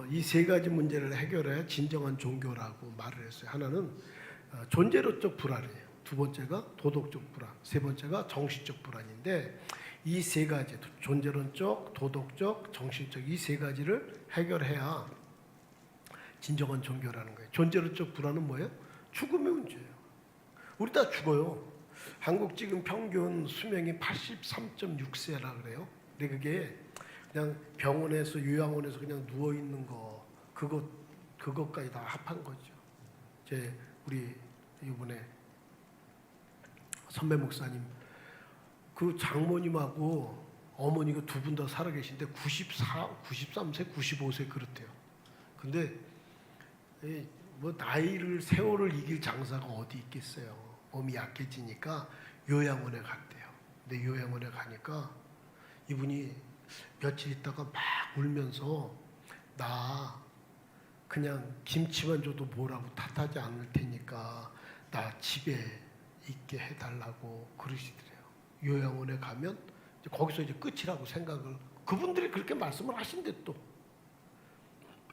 이 세 가지 문제를 해결해야 진정한 종교라고 말을 했어요. 하나는 존재론적 불안이에요. 두 번째가 도덕적 불안, 세 번째가 정신적 불안인데 이 세 가지, 존재론적, 도덕적, 정신적 이 세 가지를 해결해야 진정한 종교라는 거예요. 존재론적 불안은 뭐예요? 죽음의 문제예요. 우리 다 죽어요. 한국 지금 평균 수명이 83.6세라 그래요. 근데 그게 그냥 병원에서 요양원에서 그냥 누워 있는 거 그것까지 다 합한 거죠. 이제 우리 이번에 선배 목사님 그 장모님하고 어머니가 두 분 다 살아 계신데 93세, 95세 그렇대요. 근데 뭐 나이를 세월을 이길 장사가 어디 있겠어요. 몸이 약해지니까 요양원에 갔대요. 근데 요양원에 가니까 이분이 며칠 있다가 막 울면서 나 그냥 김치만 줘도 뭐라고 탓하지 않을 테니까 나 집에 있게 해달라고 그러시더래요. 요양원에 가면 이제 거기서 이제 끝이라고 생각을 그분들이 그렇게 말씀을 하신대. 또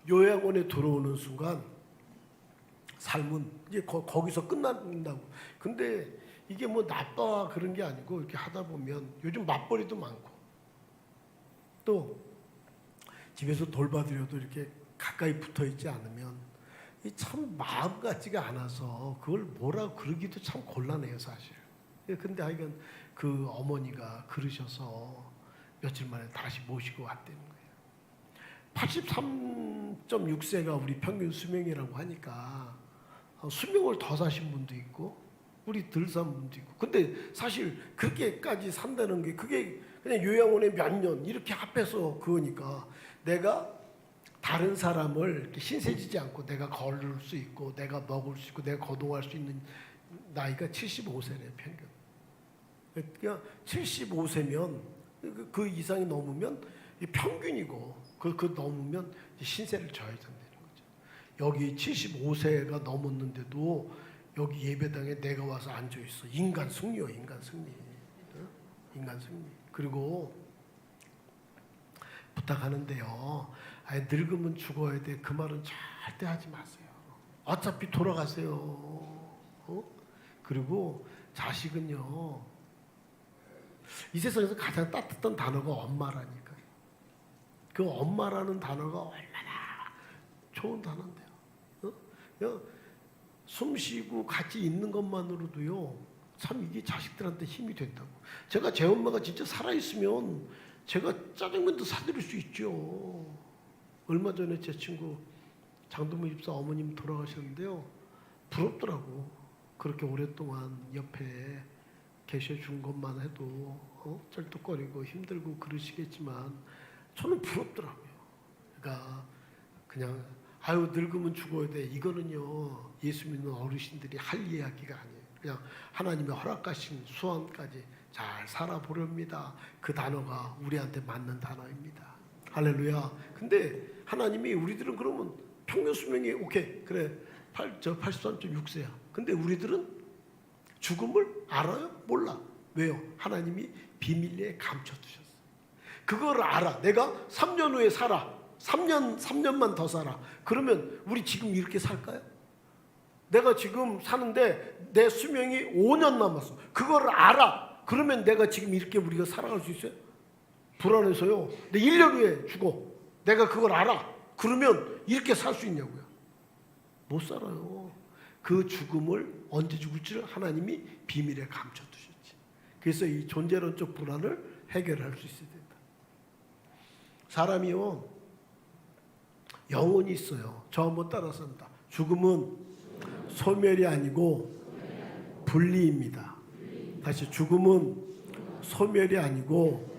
요양원에 들어오는 순간 삶은 이제 거기서 끝난다고. 근데 이게 뭐 나빠 그런 게 아니고 이렇게 하다 보면 요즘 맞벌이도 많고 또 집에서 돌봐드려도 이렇게 가까이 붙어 있지 않으면 참 마음 같지가 않아서 그걸 뭐라고 그러기도 참 곤란해요 사실. 근데 하여간 그 어머니가 그러셔서 며칠 만에 다시 모시고 왔다는 거예요. 83.6세가 우리 평균 수명이라고 하니까 수명을 더 사신 분도 있고 우리 덜 산 분도 있고. 근데 사실 그렇게까지 산다는 게 그게 그냥 요양원에 몇 년 이렇게 합해서 그거니까 내가 다른 사람을 이렇게 신세지지 않고 내가 걸을 수 있고 내가 먹을 수 있고 내가 거동할 수 있는 나이가 75세래요 평균. 그러니까 75세면 그 이상이 넘으면 평균이고 그 넘으면 신세를 져야 된다는 거죠. 여기 75세가 넘었는데도 여기 예배당에 내가 와서 앉아 있어. 인간 승리요, 인간 승리. 인간 승리. 그리고 부탁하는데요. 아예 늙으면 죽어야 돼. 그 말은 절대 하지 마세요. 어차피 돌아가세요. 그리고 자식은요. 이 세상에서 가장 따뜻한 단어가 엄마라니까요. 그 엄마라는 단어가 얼마나 좋은 단어인데요. 숨 쉬고 같이 있는 것만으로도요. 참 이게 자식들한테 힘이 된다고. 제가 제 엄마가 진짜 살아있으면 제가 짜장면도 사드릴 수 있죠. 얼마 전에 제 친구 장동무 집사 어머님 돌아가셨는데요. 부럽더라고. 그렇게 오랫동안 옆에 계셔준 것만 해도 쩔뚝거리고 힘들고 그러시겠지만 저는 부럽더라고요. 그러니까 그냥 아유 늙으면 죽어야 돼. 이거는요. 예수 믿는 어르신들이 할 이야기가 아니에요. 그냥 하나님의 허락하신 수완까지 잘 살아보렵니다. 그 단어가 우리한테 맞는 단어입니다. 할렐루야. 근데 하나님이 우리들은 그러면 평균 수명이 오케이 그래 83.6세야. 근데 우리들은 죽음을 알아요? 몰라. 왜요? 하나님이 비밀리에 감춰두셨어. 그걸 알아. 내가 3년 후에 살아. 3년만 더 살아. 그러면 우리 지금 이렇게 살까요? 내가 지금 사는데 내 수명이 5년 남았어. 그걸 알아. 그러면 내가 지금 이렇게 우리가 살아갈 수 있어요? 불안해서요. 내 1년 후에 죽어. 내가 그걸 알아. 그러면 이렇게 살 수 있냐고요? 못 살아요. 그 죽음을 언제 죽을지를 하나님이 비밀에 감춰두셨지. 그래서 이 존재론적 불안을 해결할 수 있어야 된다. 사람이요. 영혼이 있어요. 저 한번 따라서 한다. 죽음은 소멸이 아니고 분리입니다. 다시 죽음은 소멸이 아니고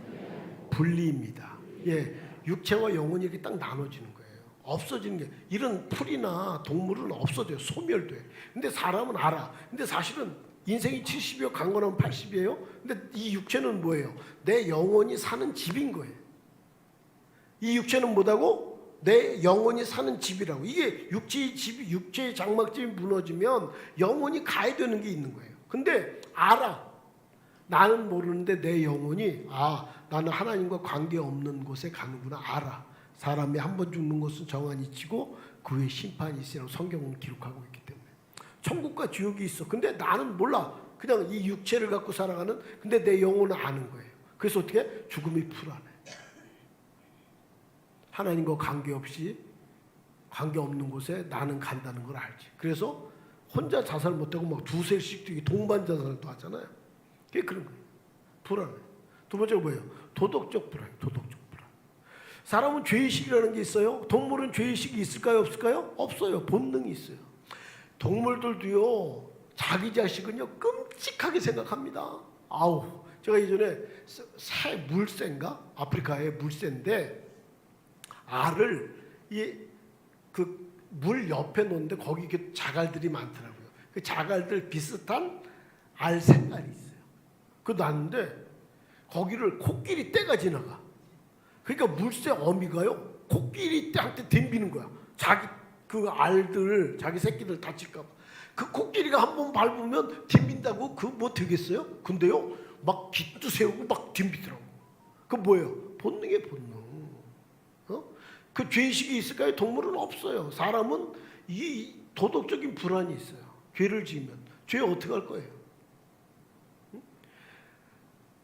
분리입니다. 예, 육체와 영혼이 이렇게 딱 나눠지는 거예요. 없어지는 게 이런 풀이나 동물은 없어져요. 소멸돼. 근데 사람은 알아. 근데 사실은 인생이 70이요, 강건하면 80이에요. 근데 이 육체는 뭐예요? 내 영혼이 사는 집인 거예요. 이 육체는 뭐다고? 내 영혼이 사는 집이라고. 이게 육체의 집, 육체의 장막집이 무너지면 영혼이 가야 되는 게 있는 거예요. 근데 알아. 나는 모르는데 내 영혼이 나는 하나님과 관계없는 곳에 가는구나 알아. 사람이 한 번 죽는 것은 정한 이치고 그 후에 심판이 있으라고 성경은 기록하고 있기 때문에 천국과 지옥이 있어. 근데 나는 몰라. 그냥 이 육체를 갖고 살아가는. 근데 내 영혼은 아는 거예요. 그래서 어떻게? 죽음이 불안해. 하나님과 관계없는 곳에 나는 간다는 걸 알지. 그래서 혼자 자살 못하고 막 두세씩 동반 자살도 하잖아요. 그게 그런 거예요. 불안해. 두 번째가 뭐예요? 도덕적 불안. 도덕적 불안. 사람은 죄의식이라는 게 있어요. 동물은 죄의식이 있을까요? 없을까요? 없어요. 본능이 있어요. 동물들도요. 자기 자식은요. 끔찍하게 생각합니다. 아우. 제가 예전에 새 물새인가? 아프리카의 물새인데 알을 그 물 옆에 놓는데 거기 이렇게 자갈들이 많더라고요. 그 자갈들 비슷한 알 색깔이 있어요. 그 놨는데 거기를 코끼리 떼가 지나가. 그러니까 물새 어미가요 코끼리 떼한테 덤비는 거야. 자기 그 알들 자기 새끼들 다칠까 봐. 그 코끼리가 한번 밟으면 덤빈다고 그 뭐 되겠어요? 근데요 막 깃도 세우고 막 덤비더라고. 그 뭐예요? 본능의 본능. 그 죄의식이 있을까요? 동물은 없어요. 사람은 이 도덕적인 불안이 있어요. 죄를 지으면. 죄 어떻게 할 거예요?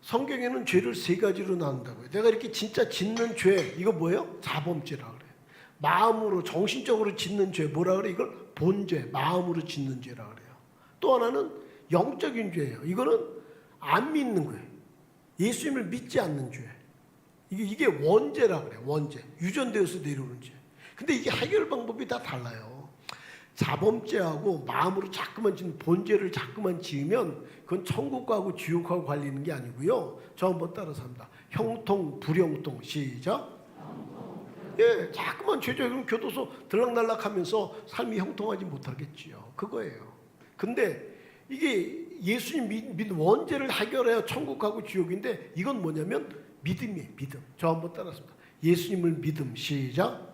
성경에는 죄를 세 가지로 나눈다고요. 내가 이렇게 진짜 짓는 죄, 이거 뭐예요? 자범죄라 그래요. 마음으로, 정신적으로 짓는 죄, 뭐라 그래? 이걸 본죄, 마음으로 짓는 죄라 그래요. 또 하나는 영적인 죄예요. 이거는 안 믿는 거예요. 예수님을 믿지 않는 죄. 이게 원죄라 그래요. 원죄. 유전되어서 내려오는 죄. 근데 이게 해결 방법이 다 달라요. 자범죄하고 마음으로 자꾸만 짓는 본죄를 자꾸만 지으면 그건 천국하고 지옥하고 관리는 게 아니고요. 저 한번 따라서 합니다. 형통, 불형통. 시작. 예, 자꾸만 죄적으로 교도소 들락날락하면서 삶이 형통하지 못하겠지요. 그거예요. 근데 이게 예수님 믿는 원죄를 해결해야 천국하고 지옥인데 이건 뭐냐면 믿음이에요. 믿음. 저 한번 따라했습니다. 예수님을 믿음. 시작.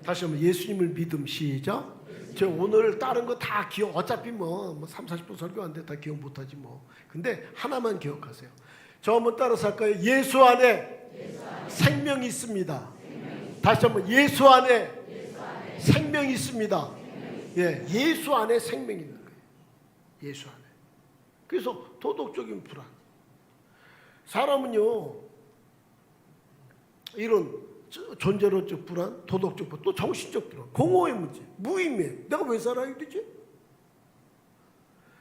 다시 한번 예수님을 믿음. 시작. 저 오늘 다른 거 다 기억 어차피 뭐 3, 40분 설교하는데 다 기억 못하지 뭐. 근데 하나만 기억하세요. 저 한번 따라서 할까요? 예수 안에 생명이 있습니다. 다시 한번 예수 안에 생명이 있습니다. 예, 예수 안에 생명이 있는 거예요. 예수 안에. 그래서 도덕적인 불안. 사람은요 이런 존재론적 불안, 도덕적 불안, 또 정신적 불안, 공허의 문제, 무의미해. 내가 왜 살아야 되지?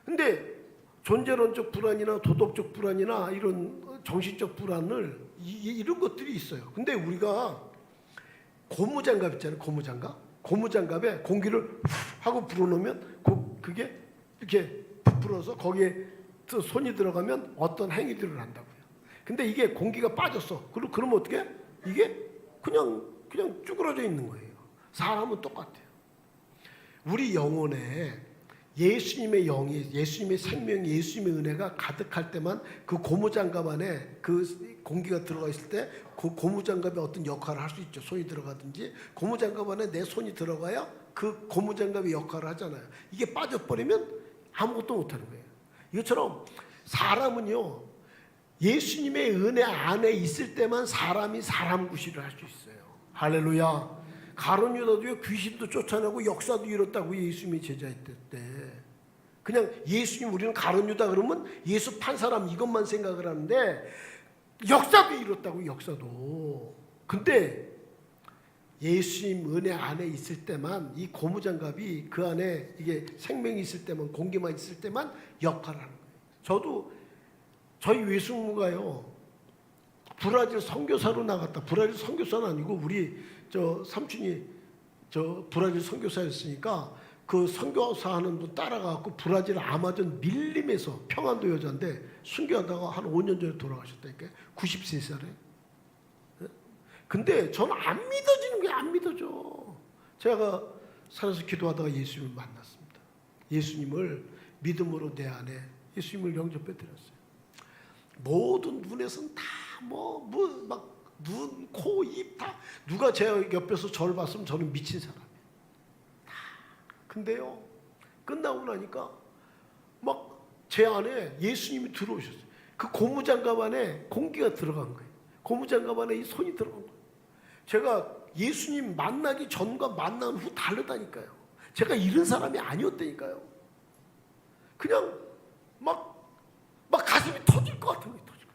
근데 존재론적 불안이나 도덕적 불안이나 이런 정신적 불안을 이런 것들이 있어요. 근데 우리가 고무장갑 있잖아요. 고무장갑에 공기를 하고 불어넣으면 그게 이렇게 부풀어서 거기에 손이 들어가면 어떤 행위들을 한다고요. 근데 이게 공기가 빠졌어. 그러면 어떻게? 이게 그냥 쭈그러져 있는 거예요. 사람은 똑같아요. 우리 영혼에 예수님의 영이, 예수님의 생명이, 예수님의 은혜가 가득할 때만 그 고무장갑 안에 그 공기가 들어가 있을 때 그 고무장갑에 어떤 역할을 할 수 있죠. 손이 들어가든지 고무장갑 안에 내 손이 들어가야 그 고무장갑의 역할을 하잖아요. 이게 빠져버리면 아무것도 못하는 거예요. 이것처럼 사람은요 예수님의 은혜 안에 있을 때만 사람이 사람 구실을 할 수 있어요. 할렐루야. 가룟 유다도요 귀신도 쫓아내고 역사도 이뤘다고 예수님이 제자했을 때 그냥 예수님 우리는 가룟 유다 그러면 예수 판 사람 이것만 생각을 하는데 역사도 이뤘다고 역사도. 근데 예수님 은혜 안에 있을 때만 이 고무장갑이 그 안에 이게 생명이 있을 때만 공기만 있을 때만 역할을 하는 거예요. 저도 저희 외숙모가요 브라질 선교사로 나갔다. 브라질 선교사는 아니고 우리 저 삼촌이 저 브라질 선교사였으니까 그 선교사 하는 분 따라가고 브라질 아마존 밀림에서 평안도 여자인데 순교하다가 한 5년 전에 돌아가셨다니까. 93살에. 근데 저는 안 믿어지는 게 안 믿어져. 제가 살아서 기도하다가 예수님을 만났습니다. 예수님을 믿음으로 내 안에 예수님을 영접해 드렸어요. 모든 눈에서는 다 막 눈, 코, 입 다 누가 제 옆에서 저를 봤으면 저는 미친 사람이에요. 다. 근데요 끝나고 나니까 막 제 안에 예수님이 들어오셨어요. 그 고무장갑 안에 공기가 들어간 거예요. 고무장갑 안에 이 손이 들어간 거예요. 제가 예수님 만나기 전과 만난 후 다르다니까요. 제가 이런 사람이 아니었다니까요. 그냥 막 가슴이 터질 것 같은 거예요. 터질 것.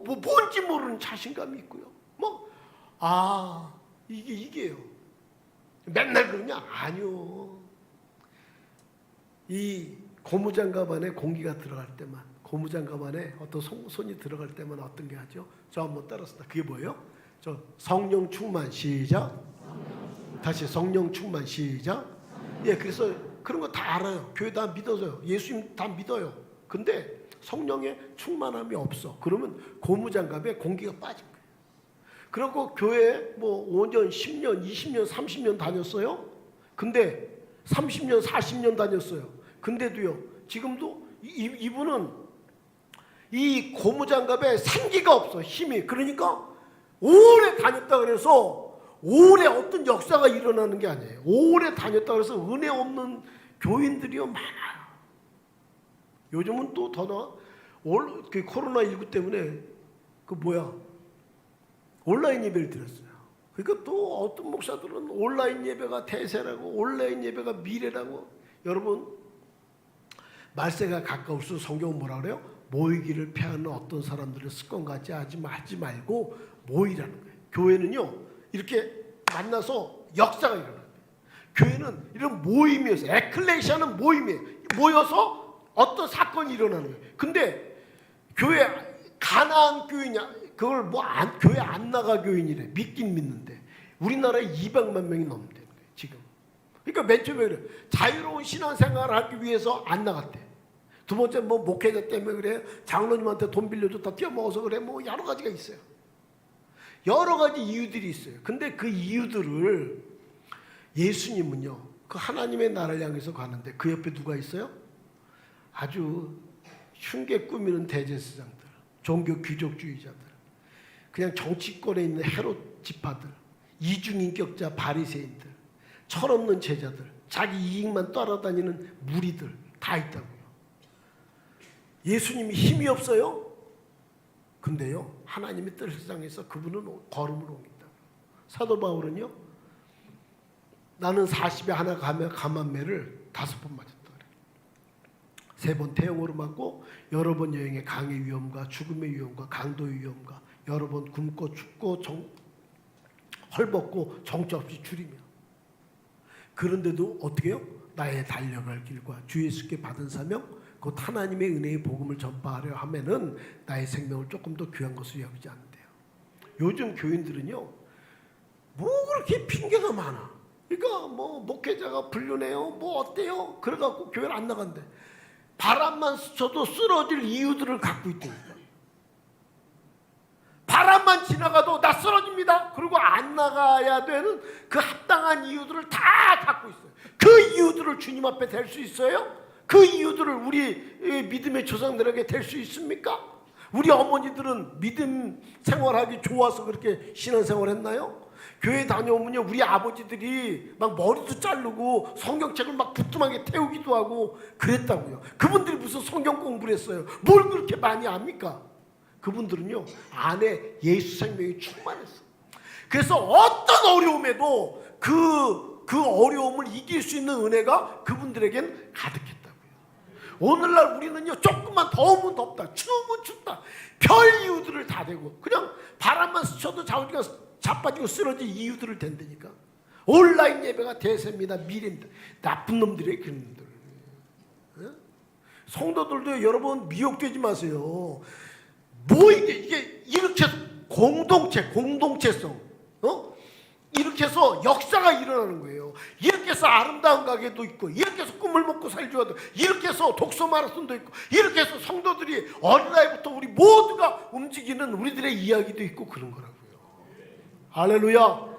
뭐 뭔지 모르는 자신감이 있고요. 이게요. 맨날 그러냐? 아니요. 이 고무장갑 안에 공기가 들어갈 때만, 고무장갑 안에 어떤 손이 들어갈 때만 어떤 게 하죠? 저 한번 따라서. 그게 뭐예요? 저 성령 충만. 시작. 다시 성령 충만. 시작. 예, 그래서 그런 거 다 알아요. 교회 다 믿어서요. 예수님 다 믿어요. 근데 성령의 충만함이 없어. 그러면 고무장갑에 공기가 빠진 거예요. 그리고 교회 뭐 5년, 10년, 20년, 30년 다녔어요. 근데 30년, 40년 다녔어요. 근데도요, 지금도 이분은 이 고무장갑에 생기가 없어. 힘이. 그러니까 오래 다녔다 그래서 오래 어떤 역사가 일어나는 게 아니에요. 오래 다녔다 그래서 은혜 없는 교인들이요 많아요. 요즘은 또 더 나아. 그 코로나19 때문에 온라인 예배를 드렸어요. 그러니까 또 어떤 목사들은 온라인 예배가 대세라고, 온라인 예배가 미래라고. 여러분, 말세가 가까울수록 성경은 뭐라 그래요? 모이기를 피하는 어떤 사람들의 습관 같이 하지 말고 모이라는 거예요. 교회는요, 이렇게 만나서 역사가 일어나요. 교회는 이런 모임이어서, 에클레시아는 모임이에요. 모여서 어떤 사건이 일어나는 거예요. 근데 교회 가나안 교인이냐? 그걸 교회 안 나가 교인이래. 믿긴 믿는데 우리나라에 200만 명이 넘는다는 거예요 지금. 그러니까 맨 처음에 그래. 자유로운 신앙생활을 하기 위해서 안 나갔대. 두 번째 목회자 때문에 그래. 장로님한테 돈 빌려줬다 뛰어먹어서 그래. 여러 가지가 있어요. 여러 가지 이유들이 있어요. 근데 그 이유들을 예수님은요, 그 하나님의 나라를 향해서 가는데 그 옆에 누가 있어요? 아주 흉계 꾸미는 대제사장들, 종교 귀족주의자들, 그냥 정치권에 있는 헤롯 지파들, 이중인격자 바리새인들, 철없는 제자들, 자기 이익만 따라다니는 무리들 다 있다고요. 예수님이 힘이 없어요? 근데요, 하나님의 뜻을 향해서 그분은 걸음을 옮긴다. 사도 바울은요, 나는 40에 하나 감암매를 5번 맞았다 그래. 3번 태형으로 맞고, 여러 번 여행의 강의 위험과 죽음의 위험과 강도의 위험과 여러 번 굶고 춥고 헐벗고 정처 없이 줄이며. 그런데도 어떻게 해요? 나의 달려갈 길과 주 예수께 받은 사명, 곧 하나님의 은혜의 복음을 전파하려 하면은 나의 생명을 조금 더 귀한 것으로 여기지 않는데요. 요즘 교인들은요, 그렇게 핑계가 많아. 그러니까 목회자가 불륜해요, 어때요? 그래갖고 교회를 안 나간대. 바람만 스쳐도 쓰러질 이유들을 갖고 있다니까. 바람만 지나가도 나 쓰러집니다. 그리고 안 나가야 되는 그 합당한 이유들을 다 갖고 있어요. 그 이유들을 주님 앞에 댈 수 있어요? 그 이유들을 우리 믿음의 조상들에게 댈 수 있습니까? 우리 어머니들은 믿음 생활하기 좋아서 그렇게 신앙생활 했나요? 교회 다녀오면요, 우리 아버지들이 막 머리도 자르고 성경책을 막 부뚜막에 태우기도 하고 그랬다고요. 그분들이 무슨 성경 공부를 했어요? 뭘 그렇게 많이 압니까? 그분들은요, 안에 예수 생명이 충만했어. 그래서 어떤 어려움에도 그 어려움을 이길 수 있는 은혜가 그분들에겐 가득했다고요. 오늘날 우리는요, 조금만 더우면 덥다, 추우면 춥다, 별 이유들을 다 대고 그냥 바람만 스쳐도 자빠지고 쓰러질 이유들을 댄다니까. 온라인 예배가 대세입니다, 미래입니다. 나쁜 놈들이에요, 그런 놈들. 성도들도 여러분 미혹되지 마세요. 이게 이렇게 공동체성, 이렇게 해서 역사가 일어나는 거예요. 이렇게 해서 아름다운 가게도 있고, 이렇게 해서 꿈을 먹고 살지와도, 이렇게 해서 독서 마라톤도 있고, 이렇게 해서 성도들이 어린아이부터 우리 모두가 움직이는 우리들의 이야기도 있고 그런 거라고요. 할렐루야.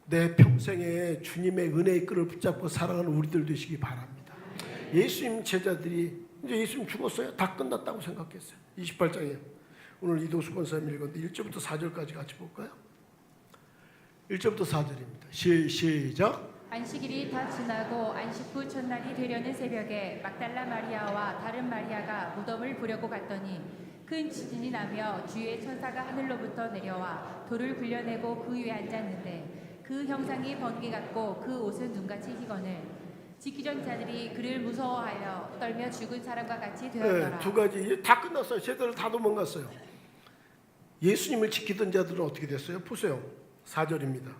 내 평생에 주님의 은혜의 끈을 붙잡고 살아가는 우리들 되시기 바랍니다. 예수님 제자들이 이제 예수님 죽었어요? 다 끝났다고 생각했어요. 28장에 오늘 이동수 권사님 읽었는데 1절부터 4절까지 같이 볼까요? 1절부터 4절입니다. 시작. 안식일이 다 지나고 안식 후 첫날이 되려는 새벽에 막달라 마리아와 다른 마리아가 무덤을 보려고 갔더니 큰 지진이 나며 주의 천사가 하늘로부터 내려와 돌을 굴려내고 그 위에 앉았는데 그 형상이 번개 같고 그 옷은 눈같이 희거늘 지키던 자들이 그를 무서워하여 떨며 죽은 사람과 같이 되었더라. 두 가지 다 끝났어요. 제대로 다 도망갔어요. 예수님을 지키던 자들은 어떻게 됐어요? 보세요. 4절입니다.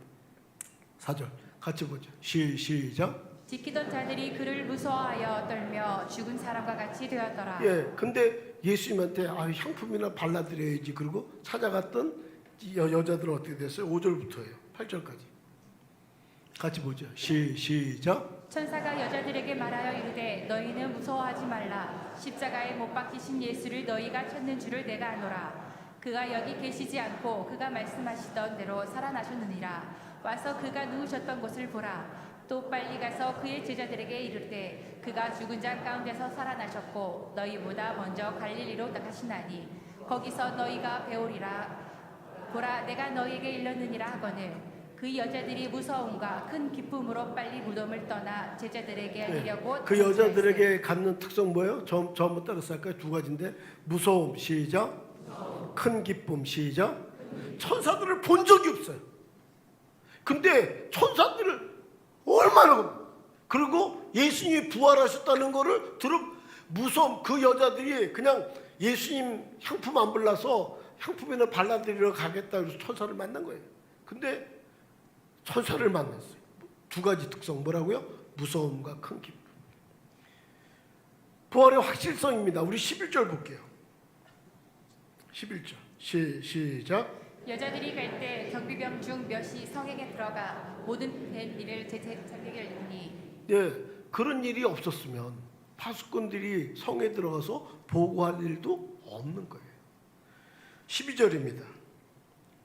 4절 같이 보죠. 시작. 지키던 자들이 그를 무서워하여 떨며 죽은 사람과 같이 되었더라. 근데 예수님한테 향품이나 발라드려야지. 그리고 찾아갔던 여자들은 어떻게 됐어요? 5절부터예요. 8절까지 같이 보죠. 시작. 천사가 여자들에게 말하여 이르되 너희는 무서워하지 말라. 십자가에 못 박히신 예수를 너희가 찾는 줄을 내가 아노라. 그가 여기 계시지 않고 그가 말씀하시던 대로 살아나셨느니라. 와서 그가 누우셨던 곳을 보라. 또 빨리 가서 그의 제자들에게 이르되 그가 죽은 자 가운데서 살아나셨고 너희보다 먼저 갈릴리로 가시나니 거기서 너희가 배우리라. 보라 내가 너희에게 일렀느니라 하거늘 그 여자들이 무서움과 큰 기쁨으로 빨리 무덤을 떠나 제자들에게 알리려고 그 여자들에게 갖는 특성 뭐예요? 저 한번 따라서 할까요? 두 가지인데 무서움 시작, 큰 기쁨 시작. 천사들을 본 적이 없어요. 근데 천사들을 얼마나, 그리고 예수님이 부활하셨다는 거를 무서움. 그 여자들이 그냥 예수님 향품 안 발라서 향품이나 발라드리러 가겠다 그래서 천사를 만난 거예요. 근데 천사를 만났어요. 두 가지 특성 뭐라고요? 무서움과 큰 기쁨. 부활의 확실성입니다. 우리 11절 볼게요. 11절 시작. 여자들이 갈 때 경비병 중 몇이 성에게 들어가 모든 된 일을 자기에게 알리니 그런 일이 없었으면 파수꾼들이 성에 들어가서 보고할 일도 없는 거예요. 12절입니다.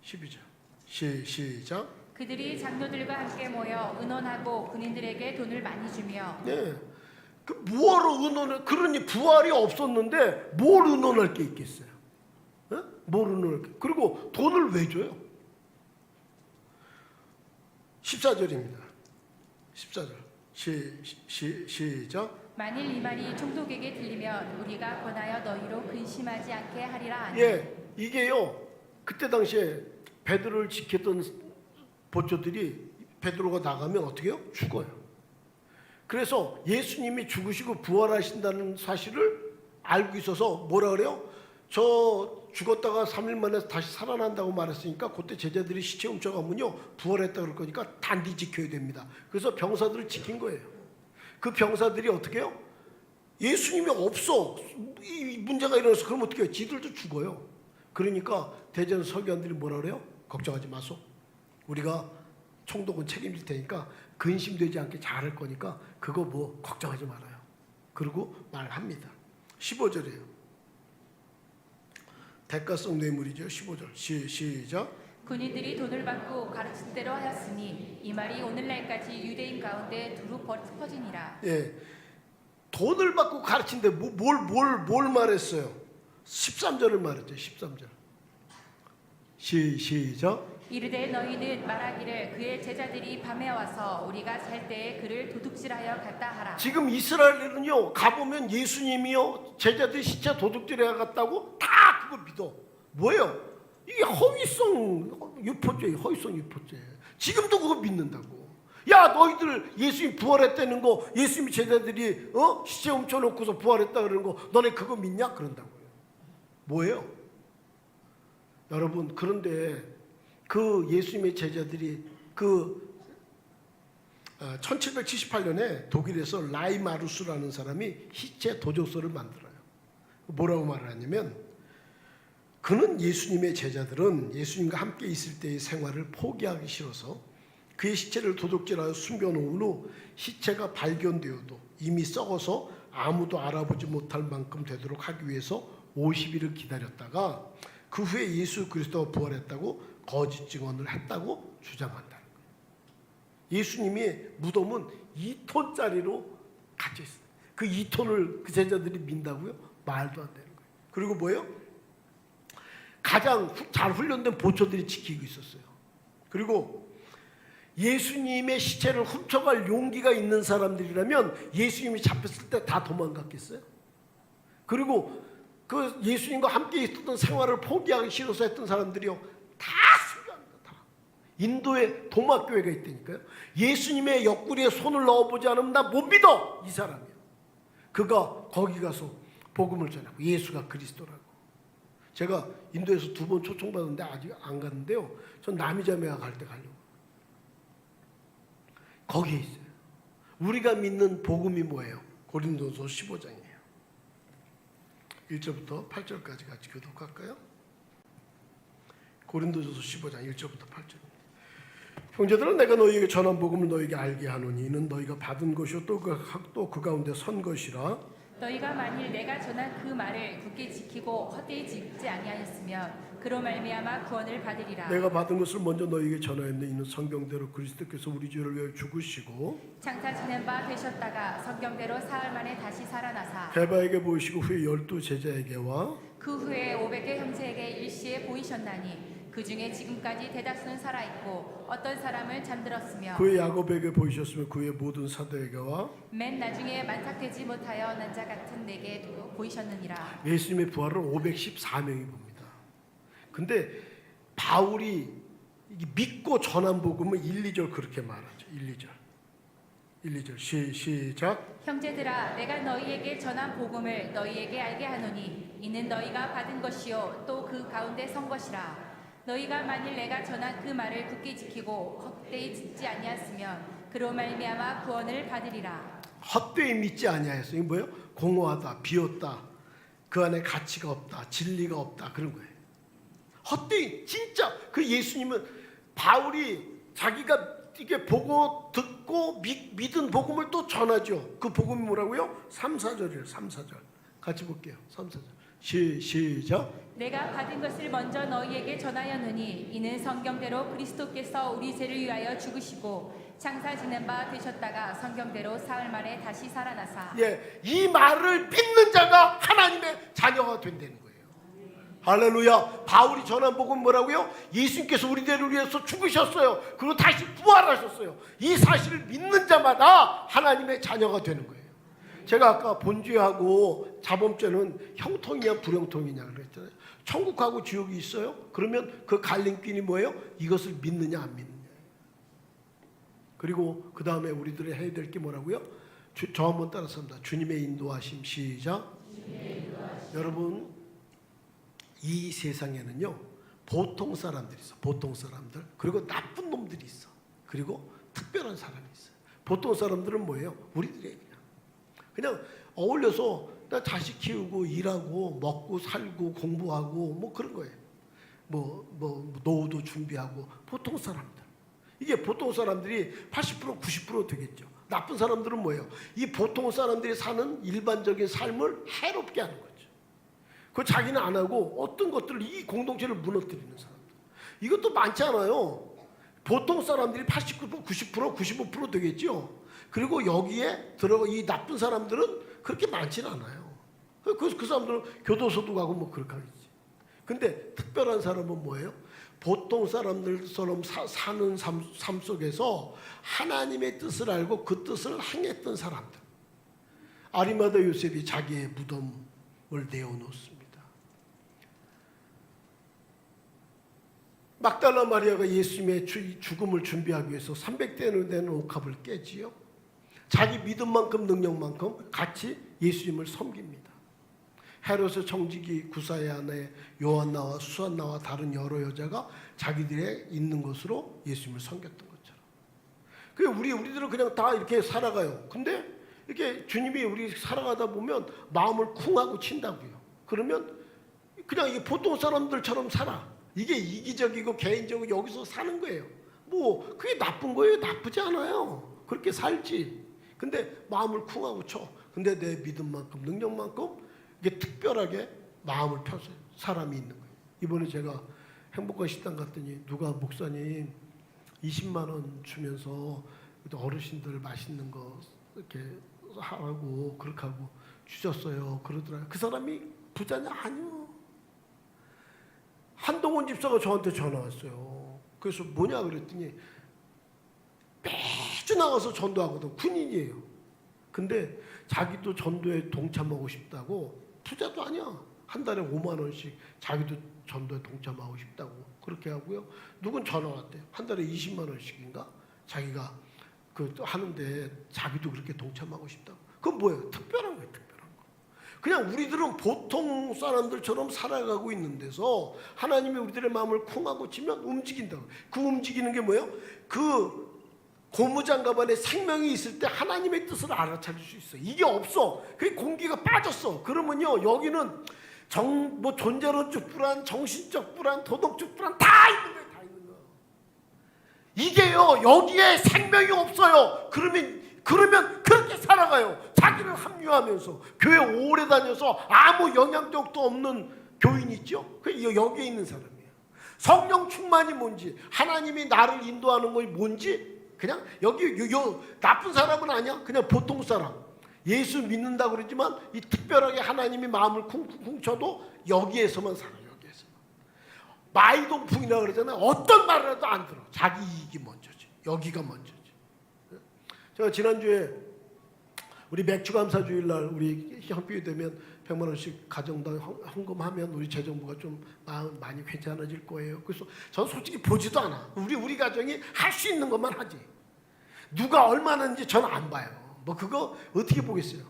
12절 시작. 그들이 장로들과 함께 모여 의논하고 군인들에게 돈을 많이 주며 그 뭐하러 의논을, 그러니 부활이 없었는데 뭘 의논할 게 있겠어요? 뭘 의논할 게. 그리고 돈을 왜 줘요? 14절입니다. 14절 시작. 만일 이 말이 총독에게 들리면 우리가 권하여 너희로 근심하지 않게 하리라 하니 이게요, 그때 당시에 베드로를 지켰던 보초들이 베드로가 나가면 어떻게 해요? 죽어요. 그래서 예수님이 죽으시고 부활하신다는 사실을 알고 있어서 뭐라 그래요? 저 죽었다가 3일 만에 다시 살아난다고 말했으니까 그때 제자들이 시체 훔쳐가면요 부활했다 그럴 거니까 단디 지켜야 됩니다. 그래서 병사들을 지킨 거예요. 그 병사들이 어떻게 해요? 예수님이 없어, 이 문제가 일어나서 그러면 어떻게 해요? 지들도 죽어요. 그러니까 대전 서기관들이 뭐라 그래요? 걱정하지 마소. 우리가 총독은 책임질 테니까 근심되지 않게 잘할 거니까 그거 뭐 걱정하지 말아요. 그리고 말합니다. 15절이에요. 대가성 뇌물이죠. 15절 시작. 군인들이 돈을 받고 가르친 대로 하였으니 이 말이 오늘날까지 유대인 가운데 두루 퍼지니라. 돈을 받고 가르친데 뭘 말했어요? 13절을 말했죠. 13절 시작. 이르되 너희는 말하기를 그의 제자들이 밤에 와서 우리가 잘 때에 그를 도둑질하여 갔다 하라. 지금 이스라엘은요 가보면 예수님이요 제자들 시체 도둑질해 갔다고 다 그거 믿어. 뭐예요? 이게 허위성 유포죄예요. 허위성 유포죄. 지금도 그거 믿는다고. 야 너희들 예수님 부활했다는 거, 예수님 제자들이 시체 훔쳐놓고서 부활했다 그러는 거 너네 그거 믿냐? 그런다고요. 뭐예요? 여러분, 그런데 그 예수님의 제자들이 1778년에 독일에서 라이마루스라는 사람이 시체 도적서를 만들어요. 뭐라고 말을 하냐면, 그는 예수님의 제자들은 예수님과 함께 있을 때의 생활을 포기하기 싫어서 그의 시체를 도둑질하여 숨겨놓은 후 시체가 발견되어도 이미 썩어서 아무도 알아보지 못할 만큼 되도록 하기 위해서 50일을 기다렸다가 그 후에 예수 그리스도가 부활했다고 거짓 증언을 했다고 주장한다는 거예요. 예수님의 무덤은 2톤짜리로 갇혀 있어요. 그 2톤을 그 제자들이 민다고요? 말도 안 되는 거예요. 그리고 뭐예요? 가장 잘 훈련된 보초들이 지키고 있었어요. 그리고 예수님의 시체를 훔쳐갈 용기가 있는 사람들이라면 예수님이 잡혔을 때 다 도망갔겠어요? 그리고 그 예수님과 함께 있었던 생활을 포기하기 싫어서 했던 사람들이요 다 순교합니다. 다. 인도에 도마교회가 있다니까요. 예수님의 옆구리에 손을 넣어보지 않으면 나 못 믿어 이 사람이요. 그가 거기 가서 복음을 전하고 예수가 그리스도라고. 제가 인도에서 2번 초청받았는데 아직 안 갔는데요. 전 남이자매가 갈 때 가려고. 거기에 있어요. 우리가 믿는 복음이 뭐예요? 고린도서 15장이에요. 1절부터 8절까지 같이 교독할까요? 고린도전서 15장 1절부터 8절입니다. 형제들은 내가 너희에게 전한 복음을 너희에게 알게 하노니 이는 너희가 받은 것이요 또 그 가운데 선 것이라. 너희가 만일 내가 전한 그 말을 굳게 지키고 헛되이 짓지 아니하였으면 그로 말미암아 구원을 받으리라. 내가 받은 것을 먼저 너희에게 전하였는데 이는 성경대로 그리스도께서 우리 죄를 위하여 죽으시고 장차 지낸 바 되셨다가 성경대로 사흘 만에 다시 살아나사 베바에게 보이시고 후에 12 제자에게와 그 후에 500의 형제에게 일시에 보이셨나니 그 중에 지금까지 대다수는 살아있고 어떤 사람을 잠들었으며 그의 야곱에게 보이셨으며 그의 모든 사도에게와 맨 나중에 만삭되지 못하여 난 자 같은 내게 보이셨느니라. 예수님의 부활을 514명이 봅니다. 근데 바울이 믿고 전한 복음은 1, 2절 그렇게 말하죠. 1, 2절 시작. 형제들아 내가 너희에게 전한 복음을 너희에게 알게 하노니 이는 너희가 받은 것이요 또 그 가운데 선 것이라. 너희가 만일 내가 전한 그 말을 굳게 지키고 헛되이 짓지 아니하였으면 그로 말미암아 구원을 받으리라. 헛되이 믿지 아니하였어요. 이게 뭐예요? 공허하다, 비었다, 그 안에 가치가 없다, 진리가 없다 그런 거예요. 헛되이 진짜 그 예수님은 바울이 자기가 이게 보고 듣고 믿은 복음을 또 전하죠. 그 복음이 뭐라고요? 3, 4절이에요. 3, 4절 같이 볼게요. 3, 4절 시작. 내가 받은 것을 먼저 너희에게 전하였느니 이는 성경대로 그리스도께서 우리 죄를 위하여 죽으시고 장사 지낸 바 되셨다가 성경대로 사흘 만에 다시 살아나사. 예, 이 말을 믿는 자가 하나님의 자녀가 된다는 거예요. 할렐루야. 바울이 전한 복음 뭐라고요? 예수님께서 우리들을 위해서 죽으셨어요. 그리고 다시 부활하셨어요. 이 사실을 믿는 자마다 하나님의 자녀가 되는 거예요. 제가 아까 본죄하고 자범죄는 형통이냐 불형통이냐 그랬잖아요. 천국하고 지옥이 있어요. 그러면 그 갈림길이 뭐예요? 이것을 믿느냐 안 믿느냐. 그리고 그 다음에 우리들이 해야 될 게 뭐라고요? 저 한번 따라서입니다. 주님의 인도하심 시작. 여러분 이 세상에는요 보통 사람들이 있어. 보통 사람들 그리고 나쁜 놈들이 있어. 그리고 특별한 사람이 있어요. 보통 사람들은 뭐예요? 우리들이 그냥 어울려서 자식 키우고 일하고 먹고 살고 공부하고 뭐 그런 거예요. 뭐 노후도 준비하고 보통 사람들. 이게 보통 사람들이 80% 90% 되겠죠. 나쁜 사람들은 뭐예요? 이 보통 사람들이 사는 일반적인 삶을 해롭게 하는 거죠. 그 자기는 안 하고 어떤 것들을 이 공동체를 무너뜨리는 사람들. 이것도 많지 않아요. 보통 사람들이 89%, 90%, 95% 되겠죠. 그리고 여기에 들어가 이 나쁜 사람들은 그렇게 많지는 않아요. 그 사람들은 교도소도 가고 뭐 그렇게 하겠지. 근데 특별한 사람은 뭐예요? 보통 사람들처럼 사는 삶 속에서 하나님의 뜻을 알고 그 뜻을 행했던 사람들. 아리마다 요셉이 자기의 무덤을 내어놓습니다. 막달라 마리아가 예수님의 죽음을 준비하기 위해서 300대는 되는 옥합을 깨지요. 자기 믿음만큼 능력만큼 같이 예수님을 섬깁니다. 헤롯의 청지기 구사의 아내 요한나와 수산나와 다른 여러 여자가 자기들의 있는 것으로 예수님을 섬겼던 것처럼. 그 우리들은 그냥 다 이렇게 살아가요. 근데 이렇게 주님이 우리 살아가다 보면 마음을 쿵 하고 친다고요. 그러면 그냥 이게 보통 사람들처럼 살아. 이게 이기적이고 개인적이고 여기서 사는 거예요. 뭐 그게 나쁜 거예요? 나쁘지 않아요. 그렇게 살지. 근데 마음을 쿵 하고 쳐. 근데 내 믿음만큼 능력만큼 이게 특별하게 마음을 펴서 사람이 있는 거예요. 이번에 제가 행복한 식당 갔더니 누가 목사님 20만 원 주면서 어르신들 맛있는 거 이렇게 하라고 그렇게 하고 주셨어요. 그러더라고요. 그 사람이 부자냐? 아니요. 한동훈 집사가 저한테 전화 왔어요. 그래서 뭐냐 그랬더니 매주 나가서 전도하거든. 군인이에요. 근데 자기도 전도에 동참하고 싶다고. 부자도 아니야. 한 달에 5만 원씩 자기도 전도에 동참하고 싶다고 그렇게 하고요. 누군 전화 왔대요. 한 달에 20만 원씩인가 자기가 그 하는데 자기도 그렇게 동참하고 싶다고. 그건 뭐예요? 특별한 거예요. 특별한 거. 그냥 우리들은 보통 사람들처럼 살아가고 있는 데서 하나님이 우리들의 마음을 쿵하고 치면 움직인다고. 그 움직이는 게 뭐예요? 그 고무장갑 안에 생명이 있을 때 하나님의 뜻을 알아차릴 수 있어. 이게 없어. 그 공기가 빠졌어. 그러면요 여기는 뭐 존재론적 불안, 정신적 불안, 도덕적 불안 다 있는 거예요. 다 있는 거. 이게요 여기에 생명이 없어요. 그러면 그렇게 살아가요. 자기를 합리화하면서 교회 오래 다녀서 아무 영향력도 없는 교인 있죠. 그 여기에 있는 사람이에요. 성령 충만이 뭔지, 하나님이 나를 인도하는 것이 뭔지 그냥 여기 나쁜 사람은 아니야. 그냥 보통 사람. 예수 믿는다고 그러지만 이 특별하게 하나님이 마음을 쿵쿵쿵 쳐도 여기에서만 살아요. 여기에서. 마이동풍이라고 그러잖아요. 어떤 말을 해도 안 들어. 자기 이익이 먼저지. 여기가 먼저지. 제가 지난주에 우리 맥주감사주일날 우리 형편이 되면 100만 원씩 가정당 헌금하면 우리 재정부가 좀 많이 괜찮아질 거예요. 그래서 전 솔직히 보지도 않아. 우리 가정이 할 수 있는 것만 하지. 누가 얼마나인지 전 안 봐요. 뭐 그거 어떻게 보겠어요.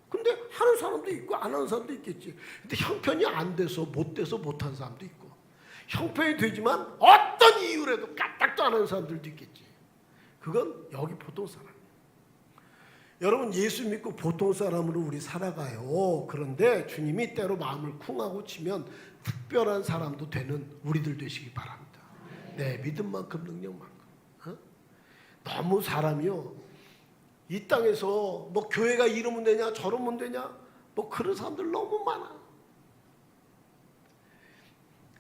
근데 하는 사람도 있고 안 하는 사람도 있겠지. 근데 형편이 안 돼서 못한 사람도 있고, 형편이 되지만 어떤 이유라도 까딱도 안 하는 사람들도 있겠지. 그건 여기 보통 사람. 여러분 예수 믿고 보통 사람으로 우리 살아가요. 그런데 주님이 때로 마음을 쿵하고 치면 특별한 사람도 되는 우리들 되시기 바랍니다. 네, 믿음만큼 능력만큼. 너무 사람이요 이 땅에서 뭐 교회가 이러면 되냐 저러면 되냐 뭐 그런 사람들 너무 많아.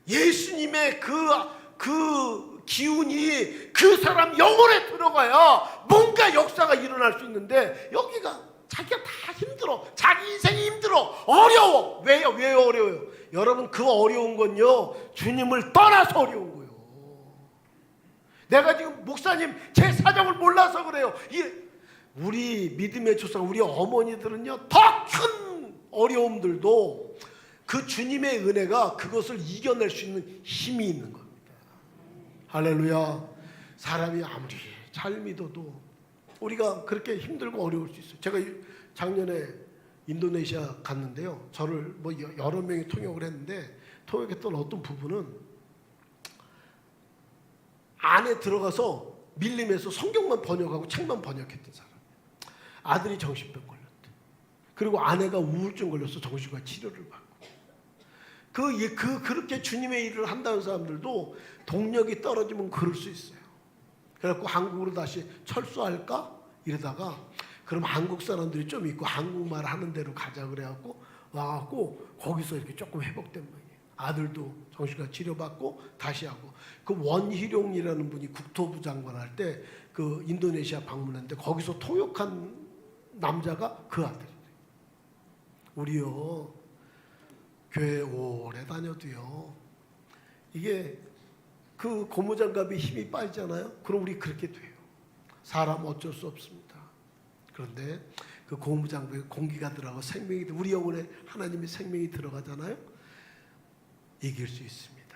예수님의 그 기운이 그 사람 영혼에 들어가야 뭔가 역사가 일어날 수 있는데 여기가 자기가 다 힘들어. 자기 인생이 힘들어. 어려워. 왜요? 왜 어려워요? 여러분 그 어려운 건요 주님을 떠나서 어려운 거예요. 내가 지금 목사님 제 사정을 몰라서 그래요. 우리 믿음의 조상 우리 어머니들은요 더 큰 어려움들도 그 주님의 은혜가 그것을 이겨낼 수 있는 힘이 있는 겁니다. 할렐루야. 사람이 아무리 잘 믿어도 우리가 그렇게 힘들고 어려울 수 있어요. 제가 작년에 인도네시아 갔는데요. 저를 뭐 여러 명이 통역을 했는데 통역했던 어떤 부부는 안에 들어가서 밀림에서 성경만 번역하고 책만 번역했던 사람. 아들이 정신병 걸렸대. 그리고 아내가 우울증 걸려서 정신과 치료를 받고. 그렇게 주님의 일을 한다는 사람들도 동력이 떨어지면 그럴 수 있어요. 그래갖고 한국으로 다시 철수할까? 이러다가 그럼 한국 사람들이 좀 있고 한국말 하는 대로 가자 그래갖고 와갖고 거기서 이렇게 조금 회복된 거예요. 아들도 정신과 치료받고 다시 하고. 그 원희룡이라는 분이 국토부 장관 할 때 그 인도네시아 방문했는데 거기서 통역한 남자가 그 아들이에요. 우리요 교회 오래 다녀도요 이게 그 고무장갑이 힘이 빠지잖아요. 그럼 우리 그렇게 돼요. 사람 어쩔 수 없습니다. 그런데 그 고무장갑에 공기가 들어가고 생명이 우리 영혼에 하나님의 생명이 들어가잖아요. 이길 수 있습니다.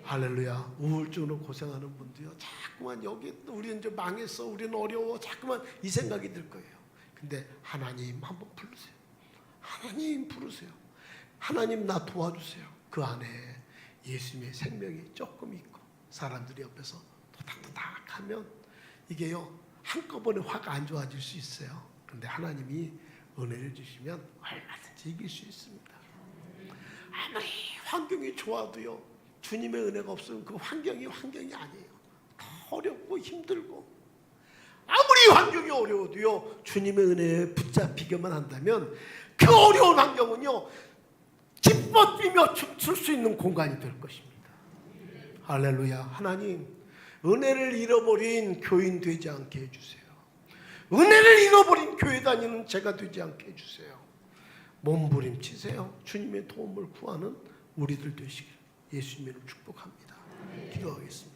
할렐루야. 우울증으로 고생하는 분들요 자꾸만 여기 우리는 이제 망했어 우리는 어려워 자꾸만 이 생각이 들 거예요. 근데 하나님 한번 부르세요. 하나님 부르세요. 하나님 나 도와주세요. 그 안에 예수님의 생명이 조금 있고 사람들이 옆에서 도닥도닥 하면 이게요 한꺼번에 확 안 좋아질 수 있어요. 그런데 하나님이 은혜를 주시면 얼마든지 이길 수 있습니다. 아무리 환경이 좋아도요 주님의 은혜가 없으면 그 환경이 아니에요. 더 어렵고 힘들고 아무리 환경이 어려워도요 주님의 은혜에 붙잡히기만 한다면 그 어려운 환경은요 기뻐 뛰며 춤출 수 있는 공간이 될 것입니다. 할렐루야. 하나님 은혜를 잃어버린 교인 되지 않게 해주세요. 은혜를 잃어버린 교회 다니는 제가 되지 않게 해주세요. 몸부림치세요. 주님의 도움을 구하는 우리들 되시길 예수님으로 축복합니다. 기도하겠습니다.